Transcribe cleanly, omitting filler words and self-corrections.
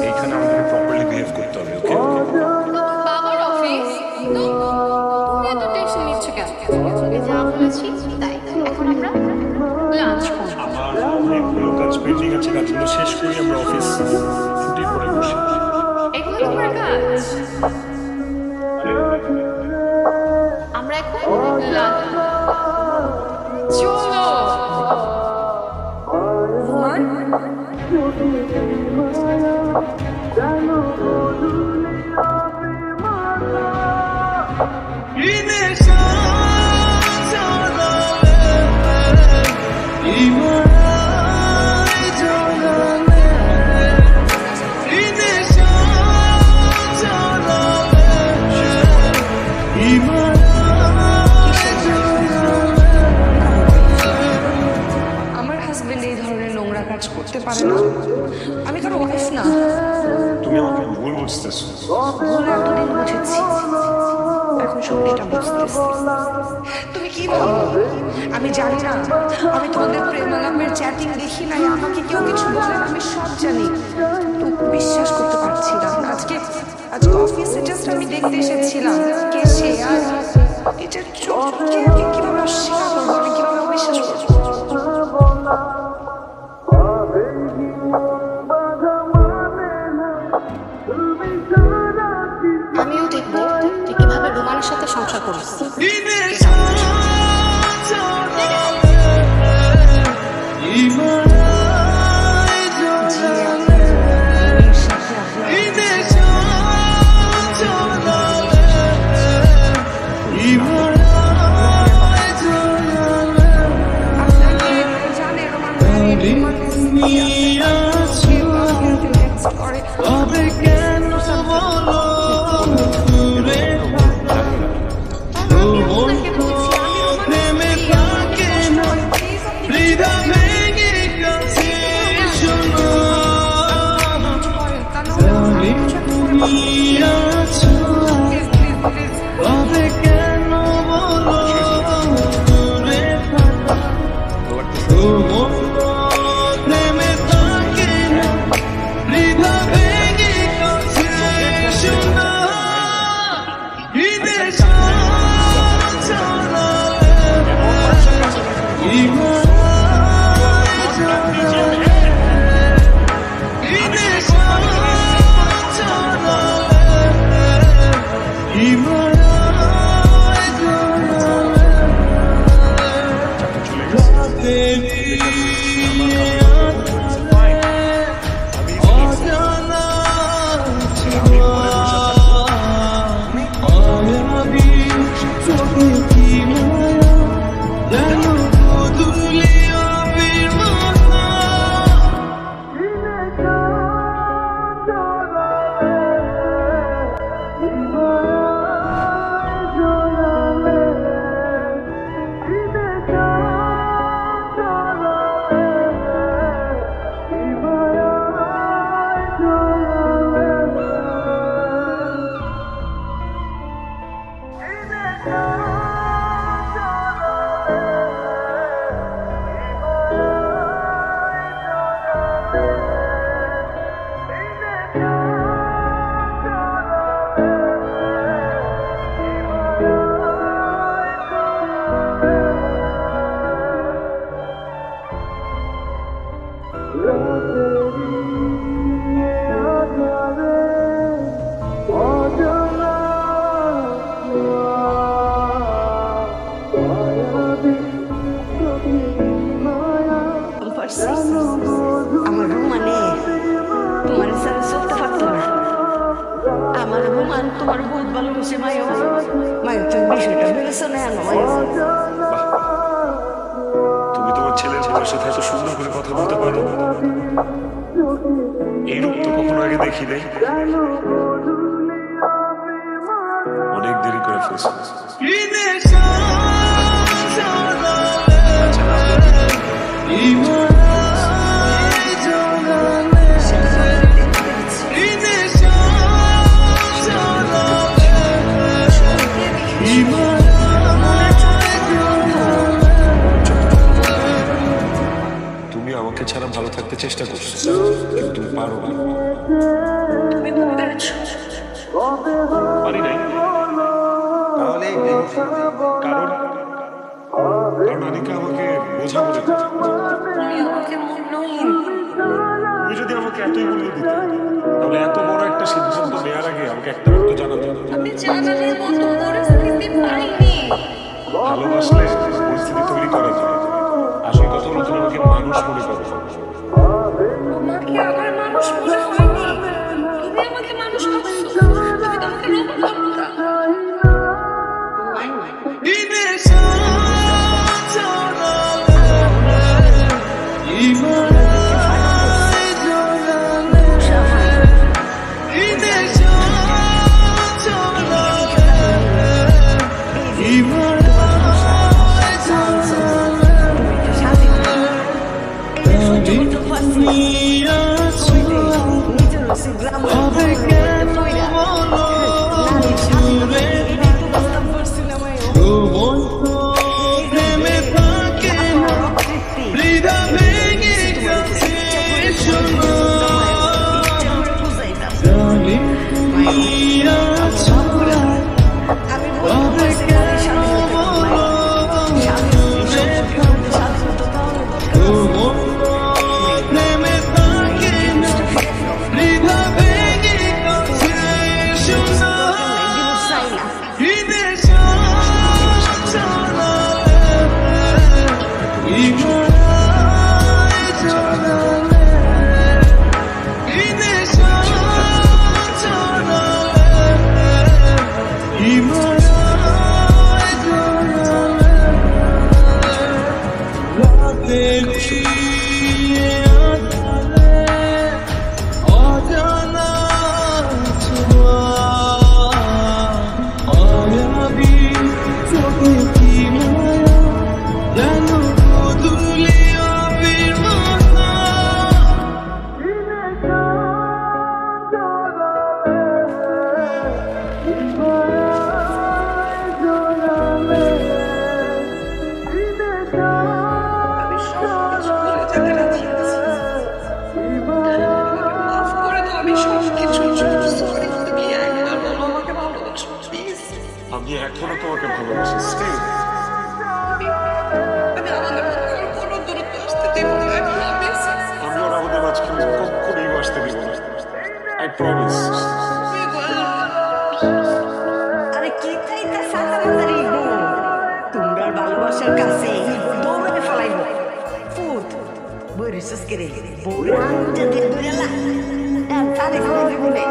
এইখানে আমাদের properly behave করতে হবে, ওকে? বাবার অফিস তো তুমি এত টেনশন নিচ্ছ কেন? আমি যা বলেছি তাই। এখন আমরা লাঞ্চ করব। আমার অনেকগুলো কাজ পেন্ডিং আছে, কাজগুলো শেষ করি, আমরা অফিস ছুটি করে বসি। এগুলো তোমার কাজ। আমরা এখন লাঞ্চ চলো। করতে পারে না। আমি কারো ওয়াইফ না। তুমি আমাকে ভুল বুঝতেছো। ভুল এতদিন বুঝেছি, এখন সত্যিটা বুঝতেছি। তুমি কি ভাবো আমি জানি না? আমি তোমাদের প্রেমালাপের চ্যাটিং দেখি নাই, আমাকে কেউ কিছু বলে না, আমি সব জানি। তো বিশ্বাস করতে পারছি না। আজকে অফিসে জাস্ট আমি দেখতে এসেছিলাম কে সে, আর এটার চোখকে আমি কিভাবে অস্বীকার করবো, আমি কিভাবে অবিশ্বাস করবো? আমিও দেখবো তুই কিভাবে রোমানের সাথে সংসার করিস। আমার রুমানে তোমার সাথে চলতে পারতো না। আমার রুমান তোমার বহুত ভালোবাসে মায়ো। মায়ো তুমি বিষয়টা ভেবেছো না? তুমি তোমার ছেলের বউয়ের সাথে এত সুন্দর করে কথা বলতে পারো, এইরূপ তো কখনো আগে দেখি নাই। অনেক দেরি করে অফিস। তুমি আমাকে ছাড়া ভালো থাকতে চেষ্টা করছো, কিন্তু তুমি পারো না। তুমি বুঝতে পেরেছো? পারি নাই, তাহলে কারণ আনিকা আমাকে বোঝা বলে দিত। তুমি আমাকে মূল্যহীন। তুমি যদি আমাকে এতই মূল্য দিতে, তাহলে এত বড় একটা সিদ্ধান্ত নেওয়ার আগে আমাকে একটা বার তো জানাতে হতো। আমি জানানোর মতো পরিস্থিতি পাইনি। ভালোবাসলে পরিস্থিতি তৈরি করা যায়। আসল কথা হলো তুমি আমাকে মানুষ মনে করো। তোমাকে আমার মানুষ মনে হয়নি। তুমি আমাকে মানুষ ভাবছো। তুমি তো আমাকে রোবট ভাবতা। আমি এখনো তোমাকে ভালোবাসি। Still. আমি ওর আমাদের মাঝখানে কখনোই আসতে দিব না। I promise. আরে কি চাইতা সাতারাতারি গো, তোমরা ভালোবাসার কাছে দৌড়ে ফেলাইব। ফুট বরিসস করে বউরে আনতে দিয়ে ধরেলা, তারে ফেলে দিব না।